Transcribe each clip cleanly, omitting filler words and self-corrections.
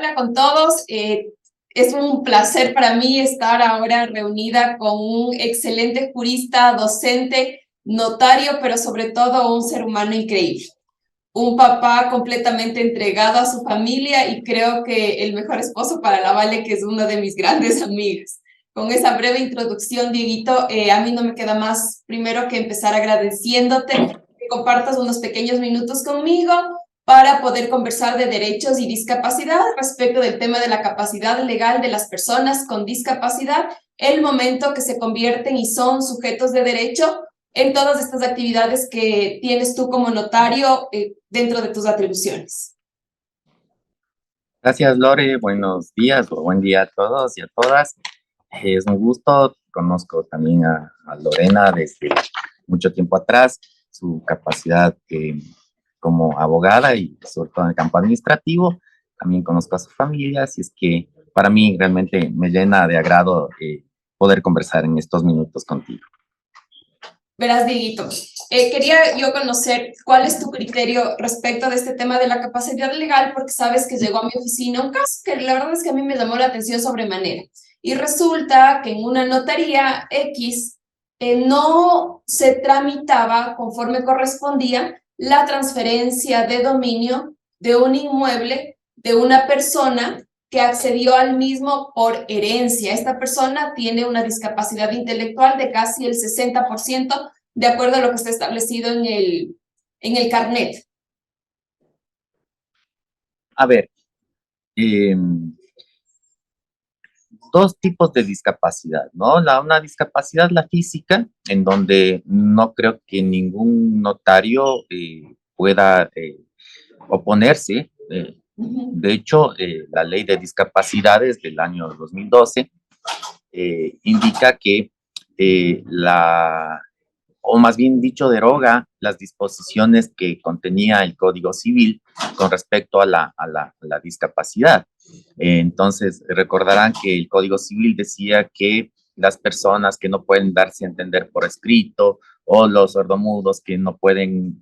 Hola con todos. Es un placer para mí estar ahora reunida con un excelente jurista, docente, notario, pero sobre todo un ser humano increíble. Un papá completamente entregado a su familia y creo que el mejor esposo para la Vale, que es una de mis grandes amigas. Con esa breve introducción, Dieguito, a mí no me queda más primero que empezar agradeciéndote que compartas unos pequeños minutos conmigo para poder conversar de derechos y discapacidad respecto del tema de la capacidad legal de las personas con discapacidad, el momento que se convierten y son sujetos de derecho en todas estas actividades que tienes tú como notario dentro de tus atribuciones. Gracias, Lore. Buenos días o buen día a todos y a todas. Es un gusto. Conozco también a Lorena desde mucho tiempo atrás, su capacidad como abogada y sobre todo en el campo administrativo. También conozco a su familia, así es que para mí realmente me llena de agrado poder conversar en estos minutos contigo. Verás, Dieguito, quería yo conocer cuál es tu criterio respecto de este tema de la capacidad legal, porque sabes que llegó a mi oficina un caso que la verdad es que a mí me llamó la atención sobremanera. Y resulta que en una notaría X no se tramitaba conforme correspondía la transferencia de dominio de un inmueble de una persona que accedió al mismo por herencia. Esta persona tiene una discapacidad intelectual de casi el 60%, de acuerdo a lo que está establecido en el carnet. A ver, eh, dos tipos de discapacidad, ¿no? Una discapacidad, la física, en donde no creo que ningún notario pueda oponerse. De hecho, la ley de discapacidades del año 2012 indica que o más bien dicho, deroga las disposiciones que contenía el Código Civil con respecto a la discapacidad. Entonces, recordarán que el Código Civil decía que las personas que no pueden darse a entender por escrito o los sordomudos que no pueden...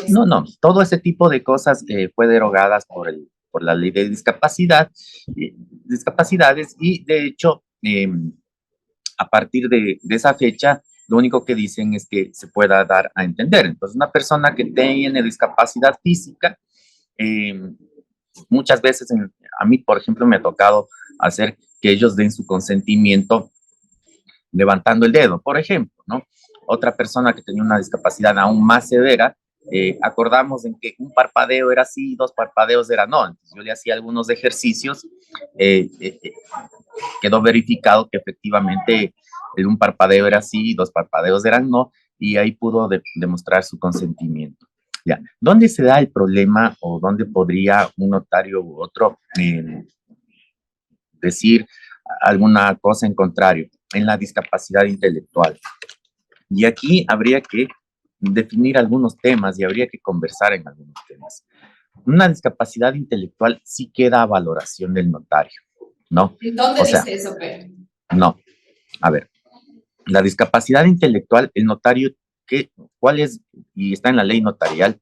No, todo ese tipo de cosas fue derogadas por la ley de discapacidades y de hecho, a partir de esa fecha, lo único que dicen es que se pueda dar a entender. Entonces, una persona que tiene discapacidad física, muchas veces a mí, por ejemplo, me ha tocado hacer que ellos den su consentimiento levantando el dedo, por ejemplo, ¿no? Otra persona que tenía una discapacidad aún más severa, acordamos en que un parpadeo era sí, dos parpadeos era no. Entonces, yo le hacía algunos ejercicios, quedó verificado que efectivamente un parpadeo era sí, dos parpadeos eran no, y ahí pudo demostrar su consentimiento. Ya. ¿Dónde se da el problema o dónde podría un notario u otro decir alguna cosa en contrario? En la discapacidad intelectual. Y aquí habría que definir algunos temas y habría que conversar en algunos temas. Una discapacidad intelectual sí queda a valoración del notario, ¿no? ¿Dónde dice eso, Pedro? No. A ver, la discapacidad intelectual, el notario, ¿cuál es? Y está en la ley notarial,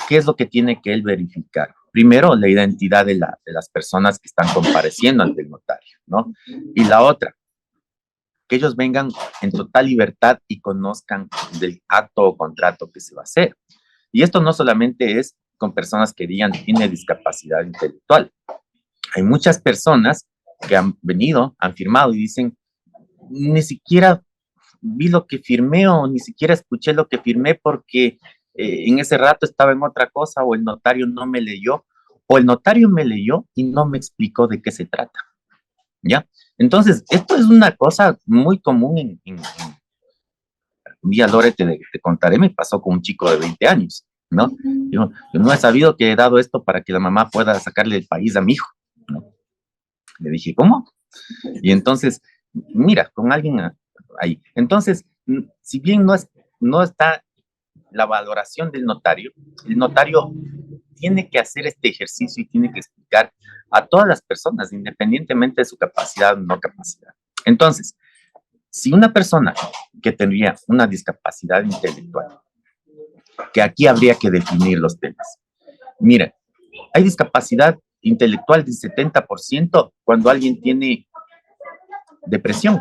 ¿qué es lo que tiene que él verificar? Primero, la identidad de las personas que están compareciendo ante el notario, ¿no? Y la otra, que ellos vengan en total libertad y conozcan del acto o contrato que se va a hacer. Y esto no solamente es con personas que tienen discapacidad intelectual. Hay muchas personas que han venido, han firmado y dicen, ni siquiera vi lo que firmé o ni siquiera escuché lo que firmé porque en ese rato estaba en otra cosa o el notario no me leyó o el notario me leyó y no me explicó de qué se trata. ¿Ya? Entonces, esto es una cosa muy común un día, Lore, te contaré, me pasó con un chico de 20 años, ¿no? Yo no he sabido que he dado esto para que la mamá pueda sacarle el país a mi hijo, ¿no? Le dije, ¿cómo? Y entonces, mira, con alguien ahí. Entonces, si bien no está la valoración del notario, el notario tiene que hacer este ejercicio y tiene que explicar a todas las personas, independientemente de su capacidad o no capacidad. Entonces, si una persona que tendría una discapacidad intelectual, que aquí habría que definir los temas. Mira, hay discapacidad intelectual del 70% cuando alguien tiene depresión.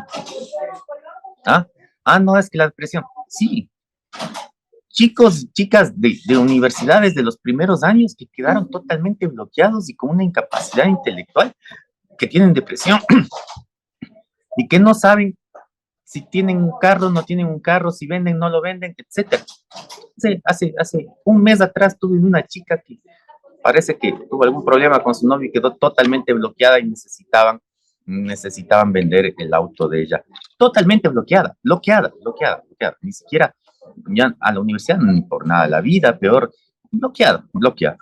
No, es que la depresión, sí. Chicos, chicas de universidades de los primeros años que quedaron totalmente bloqueados y con una incapacidad intelectual, que tienen depresión y que no saben si tienen un carro, no tienen un carro, si venden, no lo venden, etcétera. Hace un mes atrás tuve una chica que parece que tuvo algún problema con su novio y quedó totalmente bloqueada y necesitaban vender el auto de ella. Totalmente bloqueada. Ni siquiera ya a la universidad ni por nada, la vida, peor, bloqueada,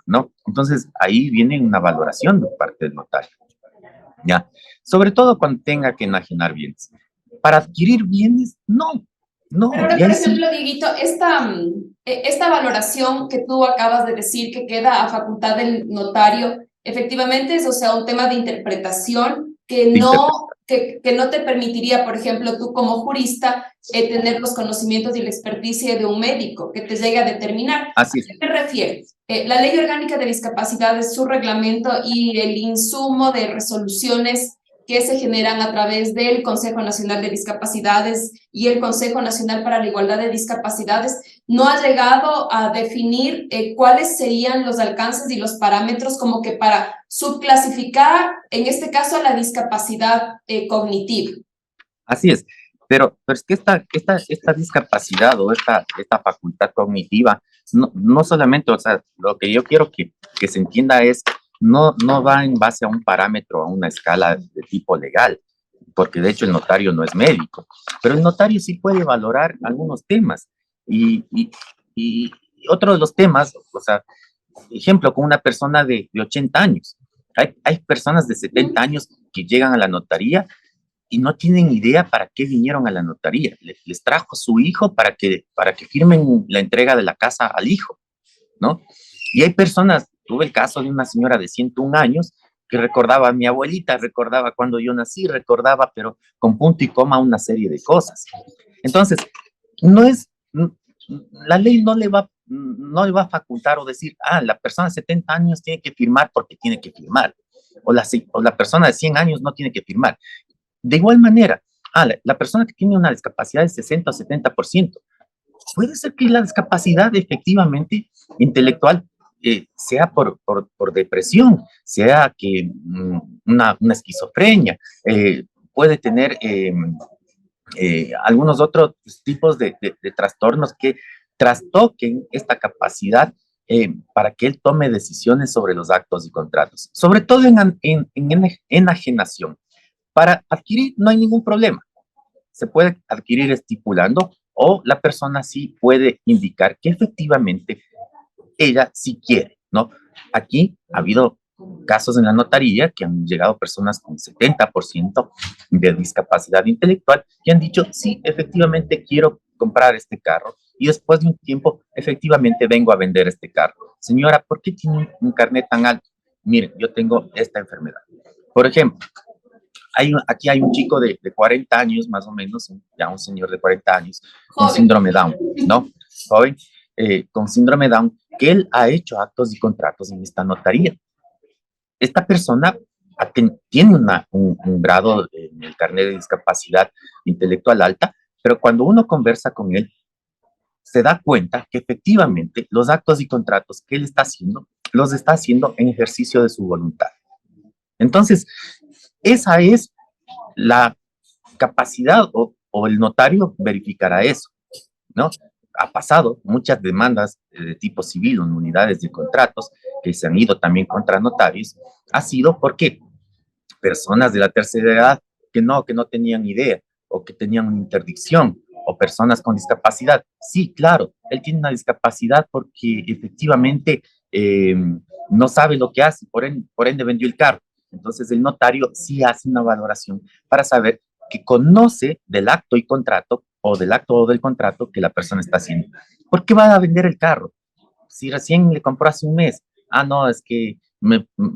¿no? Entonces ahí viene una valoración de parte del notario, ¿ya? Sobre todo cuando tenga que enajenar bienes. Para adquirir bienes, no. Pero, por ejemplo, Dieguito, esta valoración que tú acabas de decir que queda a facultad del notario, efectivamente es, o sea, un tema de interpretación que no te permitiría, por ejemplo, tú como jurista, tener los conocimientos y la experticia de un médico que te llegue a determinar. Así es. ¿A qué me refiero? La Ley Orgánica de Discapacidad es su reglamento y el insumo de resoluciones que se generan a través del Consejo Nacional de Discapacidades y el Consejo Nacional para la Igualdad de Discapacidades, no ha llegado a definir cuáles serían los alcances y los parámetros como que para subclasificar, en este caso, la discapacidad cognitiva. Así es, pero es que esta discapacidad o esta facultad cognitiva, no solamente, o sea, lo que yo quiero que se entienda es no va en base a un parámetro, a una escala de tipo legal, porque de hecho el notario no es médico, pero el notario sí puede valorar algunos temas. Y otro de los temas, o sea, ejemplo, con una persona de 80 años. Hay personas de 70 años que llegan a la notaría y no tienen idea para qué vinieron a la notaría. Les trajo a su hijo para que firmen la entrega de la casa al hijo, ¿no? Y hay personas, tuve el caso de una señora de 101 años que recordaba a mi abuelita, recordaba cuando yo nací, recordaba, pero con punto y coma, una serie de cosas. Entonces, la ley no le va a facultar o decir, la persona de 70 años tiene que firmar porque tiene que firmar, o la persona de 100 años no tiene que firmar. De igual manera, la persona que tiene una discapacidad de 60 o 70%, puede ser que la discapacidad efectivamente intelectual sea por depresión, sea que una esquizofrenia, puede tener algunos otros tipos de trastornos que trastoquen esta capacidad para que él tome decisiones sobre los actos y contratos, sobre todo en enajenación. Para adquirir no hay ningún problema, se puede adquirir estipulando o la persona sí puede indicar que efectivamente ella sí quiere, ¿no? Aquí ha habido casos en la notaría que han llegado personas con 70% de discapacidad intelectual que han dicho, sí, efectivamente quiero comprar este carro y después de un tiempo, efectivamente vengo a vender este carro. Señora, ¿por qué tiene un carnet tan alto? Miren, yo tengo esta enfermedad. Por ejemplo, aquí hay un chico de 40 años, más o menos, ya un señor de 40 años, con síndrome Down, ¿no? Joven, con síndrome Down, que él ha hecho actos y contratos en esta notaría. Esta persona tiene un grado en el carnet de discapacidad intelectual alta, pero cuando uno conversa con él, se da cuenta que efectivamente los actos y contratos que él está haciendo, los está haciendo en ejercicio de su voluntad. Entonces, esa es la capacidad o el notario verificará eso, ¿no? Ha pasado muchas demandas de tipo civil en unidades de contratos que se han ido también contra notarios, ha sido porque personas de la tercera edad que no tenían idea o que tenían una interdicción o personas con discapacidad. Sí, claro, él tiene una discapacidad porque efectivamente no sabe lo que hace, por ende vendió el carro. Entonces el notario sí hace una valoración para saber que conoce del acto y contrato o del acto o del contrato que la persona está haciendo. ¿Por qué va a vender el carro? Si recién le compró hace un mes. No, es que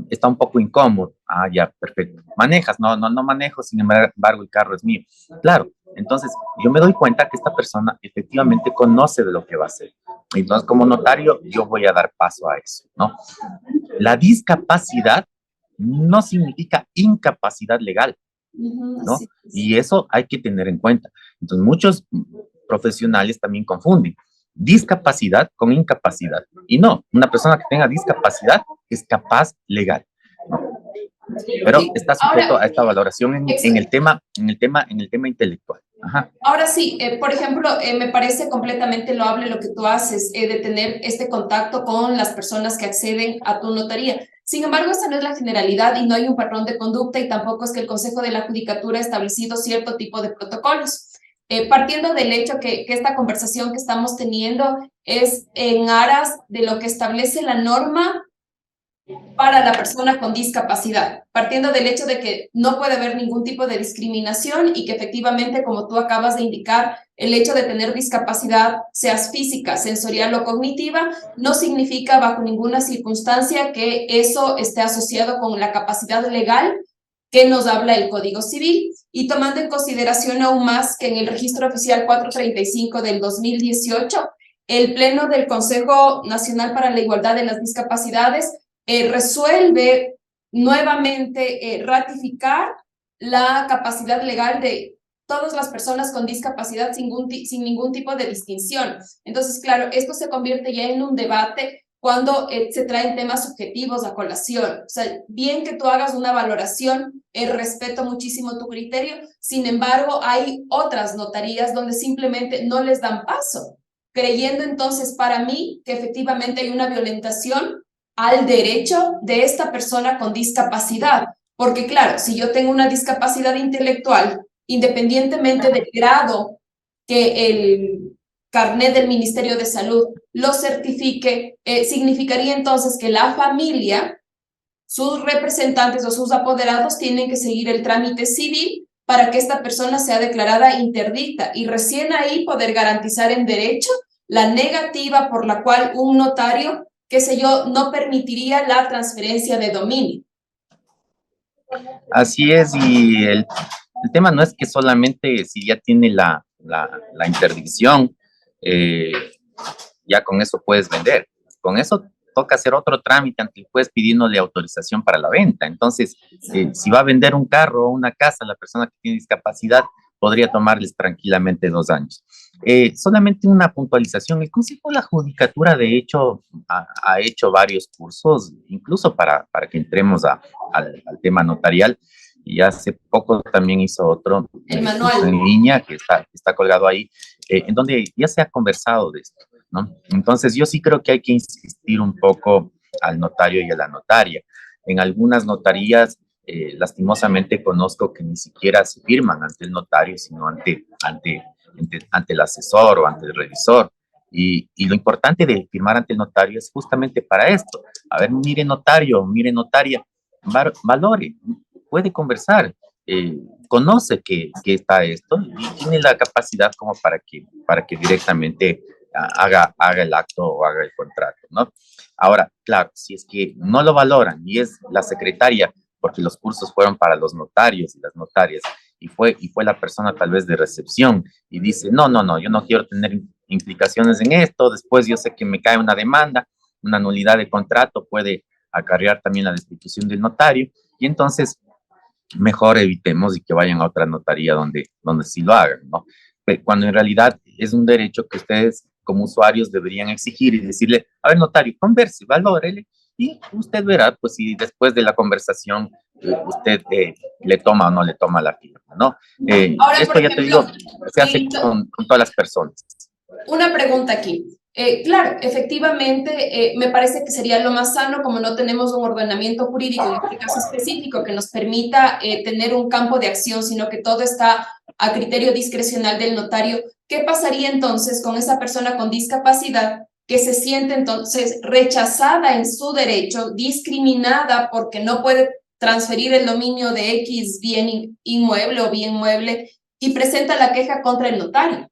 está un poco incómodo. Ya, perfecto. ¿Manejas? No manejo, sin embargo el carro es mío. Claro, entonces yo me doy cuenta que esta persona efectivamente conoce de lo que va a hacer. Entonces como notario yo voy a dar paso a eso, ¿no? La discapacidad no significa incapacidad legal, ¿no? Y eso hay que tener en cuenta. Entonces, muchos profesionales también confunden discapacidad con incapacidad. Y no, una persona que tenga discapacidad es capaz legal, ¿no? Pero Sí. está sujeto Ahora, a esta valoración en el tema intelectual. Ajá. ahora sí, por ejemplo, me parece completamente loable lo que tú haces, de tener este contacto con las personas que acceden a tu notaría. Sin embargo, esta no es la generalidad y no hay un patrón de conducta y tampoco es que el Consejo de la Judicatura ha establecido cierto tipo de protocolos. Partiendo del hecho que esta conversación que estamos teniendo es en aras de lo que establece la norma para la persona con discapacidad, partiendo del hecho de que no puede haber ningún tipo de discriminación y que efectivamente, como tú acabas de indicar, el hecho de tener discapacidad, seas física, sensorial o cognitiva, no significa bajo ninguna circunstancia que eso esté asociado con la capacidad legal que nos habla el Código Civil, y tomando en consideración aún más que en el Registro Oficial 435 del 2018, el Pleno del Consejo Nacional para la Igualdad de las Discapacidades resuelve nuevamente ratificar la capacidad legal de todas las personas con discapacidad sin ningún tipo de distinción. Entonces, claro, esto se convierte ya en un debate cuando se traen temas subjetivos a colación. O sea, bien que tú hagas una valoración, respeto muchísimo tu criterio, sin embargo, hay otras notarías donde simplemente no les dan paso, creyendo entonces para mí que efectivamente hay una violentación al derecho de esta persona con discapacidad. Porque claro, si yo tengo una discapacidad intelectual, independientemente del grado que el carnet del Ministerio de Salud lo certifique, significaría entonces que la familia, sus representantes o sus apoderados tienen que seguir el trámite civil para que esta persona sea declarada interdicta y recién ahí poder garantizar en derecho la negativa por la cual un notario, qué sé yo, no permitiría la transferencia de dominio. Así es, y el tema no es que solamente si ya tiene la interdicción, eh, ya con eso puedes vender. Con eso toca hacer otro trámite ante el juez pidiéndole autorización para la venta. Entonces, si va a vender un carro o una casa, la persona que tiene discapacidad podría tomarles tranquilamente 2 años. Solamente una puntualización. El Consejo de la Judicatura, de hecho, ha hecho varios cursos, incluso para que entremos al tema notarial. Y hace poco también hizo otro curso en línea que está colgado ahí, en donde ya se ha conversado de esto, ¿no? Entonces, yo sí creo que hay que insistir un poco al notario y a la notaria. En algunas notarías, lastimosamente, conozco que ni siquiera se firman ante el notario, sino ante el asesor o ante el revisor. Y lo importante de firmar ante el notario es justamente para esto. A ver, mire notario, mire notaria, valore, puede conversar, conoce que está esto y tiene la capacidad como para que directamente haga el acto o haga el contrato, ¿no? Ahora, claro, si es que no lo valoran y es la secretaria, porque los cursos fueron para los notarios y las notarias, y fue la persona tal vez de recepción y dice, no, no, no, yo no quiero tener implicaciones en esto, después yo sé que me cae una demanda, una nulidad de contrato puede acarrear también la destitución del notario, y entonces mejor evitemos y que vayan a otra notaría donde sí lo hagan, ¿no? Cuando en realidad es un derecho que ustedes como usuarios deberían exigir y decirle, a ver, notario, converse, valórele, y usted verá, pues, si después de la conversación usted le toma o no le toma la firma, ¿no? Ahora, Esto por ya te digo, ejemplo, se hace con todas las personas. una pregunta aquí. Claro, efectivamente, me parece que sería lo más sano, como no tenemos un ordenamiento jurídico, en este caso específico, que nos permita tener un campo de acción, sino que todo está a criterio discrecional del notario. ¿Qué pasaría entonces con esa persona con discapacidad que se siente entonces rechazada en su derecho, discriminada porque no puede transferir el dominio de X bien inmueble o bien mueble y presenta la queja contra el notario?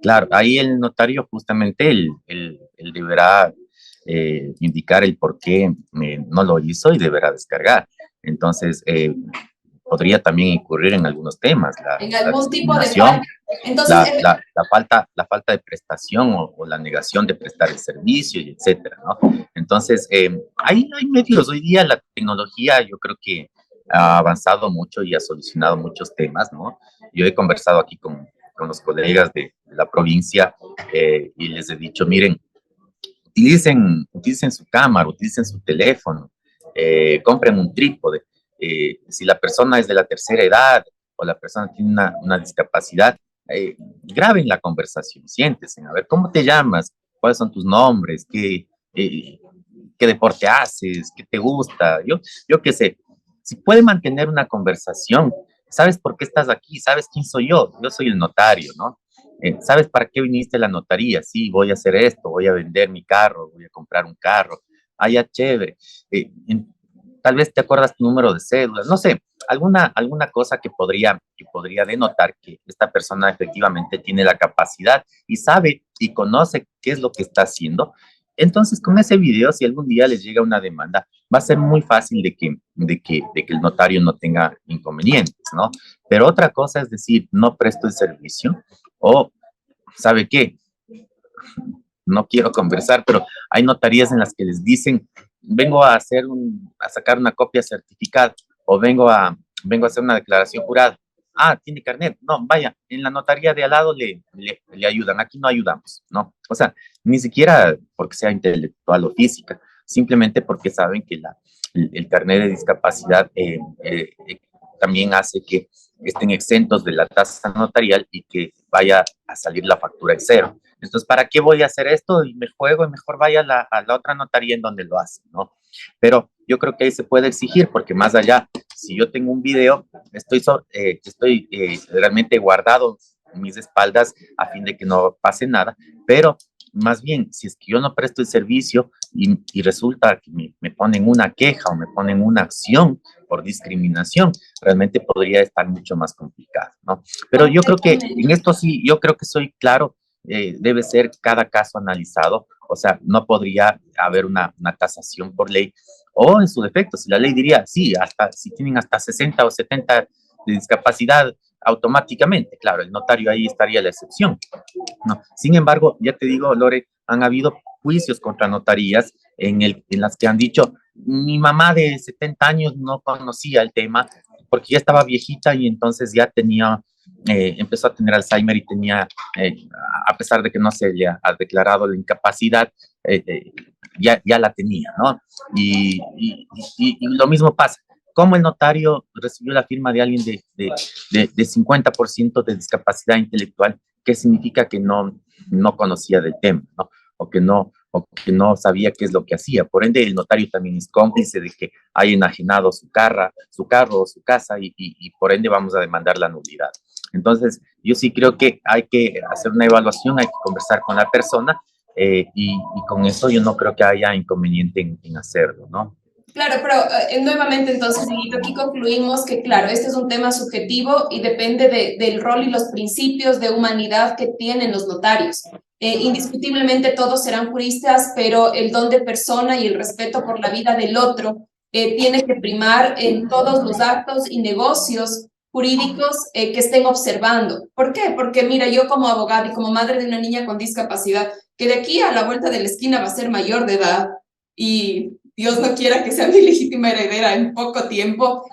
Claro, ahí el notario justamente, él deberá indicar el por qué no lo hizo y deberá descargar. Entonces, podría también incurrir en algunos temas, En la algún tipo de discriminación, falta. Entonces, la falta de prestación o la negación de prestar el servicio, y etcétera, ¿no? Entonces, hay medios. Hoy día la tecnología yo creo que ha avanzado mucho y ha solucionado muchos temas, ¿no? Yo he conversado aquí con los colegas de la provincia y les he dicho, miren, utilicen su cámara, utilicen su teléfono, compren un trípode. Si la persona es de la tercera edad o la persona tiene una discapacidad, graben la conversación, siéntese, a ver, ¿cómo te llamas? ¿Cuáles son tus nombres? ¿Qué deporte haces? ¿Qué te gusta? Yo qué sé, si puede mantener una conversación, ¿sabes por qué estás aquí? ¿Sabes quién soy yo? Yo soy el notario, ¿no? ¿Sabes para qué viniste a la notaría? Sí, voy a hacer esto, voy a vender mi carro, voy a comprar un carro. Ah, ya, chévere. Tal vez te acuerdas tu número de cédula, no sé, alguna cosa que podría denotar que esta persona efectivamente tiene la capacidad y sabe y conoce qué es lo que está haciendo. Entonces, con ese video, si algún día les llega una demanda, va a ser muy fácil de que el notario no tenga inconvenientes, ¿no? Pero otra cosa es decir, no presto el servicio o, ¿sabe qué? No quiero conversar, pero hay notarías en las que les dicen, vengo a sacar una copia certificada o vengo a hacer una declaración jurada. Ah, tiene carnet. No, vaya, en la notaría de al lado le ayudan. Aquí no ayudamos, ¿no? O sea, ni siquiera porque sea intelectual o física, simplemente porque saben que el carnet de discapacidad también hace que estén exentos de la tasa notarial y que vaya a salir la factura en cero. Entonces, ¿para qué voy a hacer esto? Y me juego y mejor vaya a la otra notaría en donde lo hacen, ¿no? Pero yo creo que ahí se puede exigir, porque más allá, si yo tengo un video, estoy realmente guardado en mis espaldas a fin de que no pase nada, pero más bien, si es que yo no presto el servicio y resulta que me ponen una queja o me ponen una acción por discriminación, realmente podría estar mucho más complicado, ¿no? Pero yo creo que en esto sí, yo creo que soy claro, debe ser cada caso analizado, o sea, no podría haber una tasación por ley, o en su defecto, si la ley diría, sí, si tienen hasta 60 o 70 de discapacidad, automáticamente, claro, el notario ahí estaría la excepción, ¿no? Sin embargo, ya te digo, Lore, han habido juicios contra notarías en las que han dicho, mi mamá de 70 años no conocía el tema porque ya estaba viejita y entonces ya empezó a tener Alzheimer y tenía, a pesar de que no se le ha declarado la incapacidad, ya la tenía, ¿no? Y lo mismo pasa. ¿Cómo el notario recibió la firma de alguien de 50% de discapacidad intelectual? ¿Qué significa que no conocía del tema, ¿no? O que no sabía qué es lo que hacía? Por ende, el notario también es cómplice de que haya enajenado su carro o su casa y por ende vamos a demandar la nulidad. Entonces, yo sí creo que hay que hacer una evaluación, hay que conversar con la persona y con eso yo no creo que haya inconveniente en hacerlo, ¿no? Claro, pero nuevamente entonces, Dieguito, aquí concluimos que, claro, este es un tema subjetivo y depende del rol y los principios de humanidad que tienen los notarios. Indiscutiblemente todos serán juristas, pero el don de persona y el respeto por la vida del otro tiene que primar en todos los actos y negocios jurídicos que estén observando. ¿Por qué? Porque mira, yo como abogada y como madre de una niña con discapacidad, que de aquí a la vuelta de la esquina va a ser mayor de edad, y Dios no quiera que sea mi legítima heredera en poco tiempo,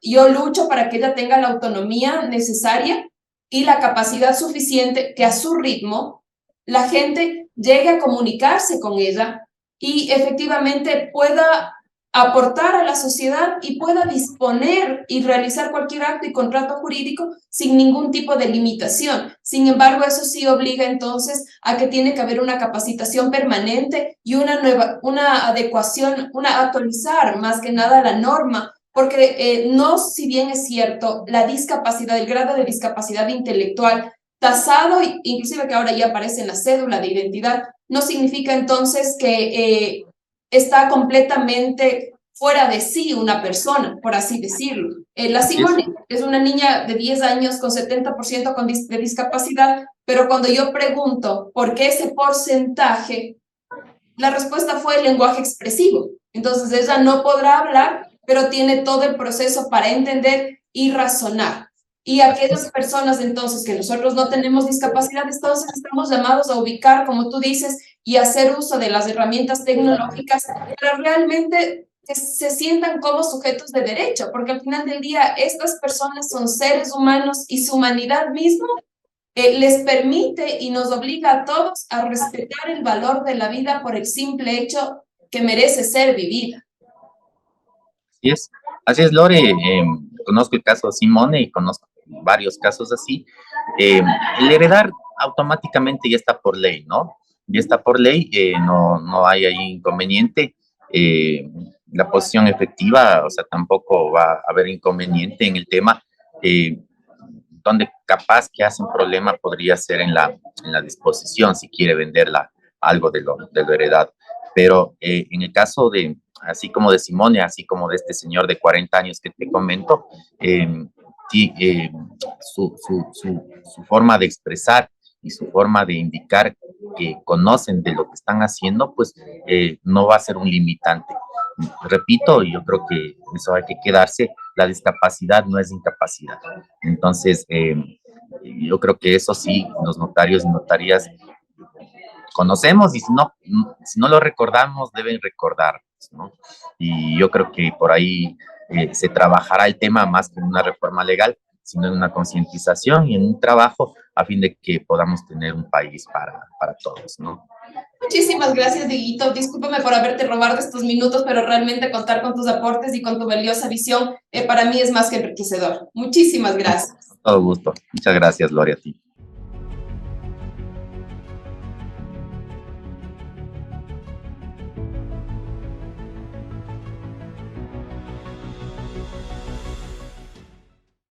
yo lucho para que ella tenga la autonomía necesaria y la capacidad suficiente que a su ritmo la gente llegue a comunicarse con ella y efectivamente pueda aportar a la sociedad y pueda disponer y realizar cualquier acto y contrato jurídico sin ningún tipo de limitación. Sin embargo, eso sí obliga entonces a que tiene que haber una capacitación permanente y una adecuación, actualizar más que nada la norma, porque no, si bien es cierto, la discapacidad, el grado de discapacidad intelectual tasado, inclusive que ahora ya aparece en la cédula de identidad, no significa entonces que está completamente fuera de sí una persona, por así decirlo. La Simone es una niña de 10 años con 70% de discapacidad, pero cuando yo pregunto por qué ese porcentaje, la respuesta fue el lenguaje expresivo. Entonces ella no podrá hablar pero tiene todo el proceso para entender y razonar. Y aquellas personas entonces que nosotros no tenemos discapacidad, entonces estamos llamados a ubicar, como tú dices, y hacer uso de las herramientas tecnológicas para realmente que se sientan como sujetos de derecho, porque al final del día estas personas son seres humanos y su humanidad misma les permite y nos obliga a todos a respetar el valor de la vida por el simple hecho que merece ser vivida. Así es, Lore. Conozco el caso de Simone y conozco varios casos así. El heredar automáticamente ya está por ley, ¿no? Ya está por ley, no hay ahí inconveniente. La posición efectiva, o sea, tampoco va a haber inconveniente en el tema. Donde capaz que hace un problema podría ser en la disposición, si quiere venderla algo de lo heredado. Pero en el caso de, así como de Simone, así como de este señor de 40 años que te comento, sí, su forma de expresar y su forma de indicar que conocen de lo que están haciendo, pues no va a ser un limitante. Repito, yo creo que eso hay que quedarse, la discapacidad no es incapacidad. Entonces, yo creo que eso sí, los notarios y notarías conocemos y si no lo recordamos, deben recordarnos, ¿no? Y yo creo que por ahí se trabajará el tema más que en una reforma legal, sino en una concientización y en un trabajo a fin de que podamos tener un país para todos, ¿no? Muchísimas gracias, Dieguito. Discúlpame por haberte robado estos minutos, pero realmente contar con tus aportes y con tu valiosa visión para mí es más que enriquecedor. Muchísimas gracias. Con todo gusto. Muchas gracias, Gloria, a ti.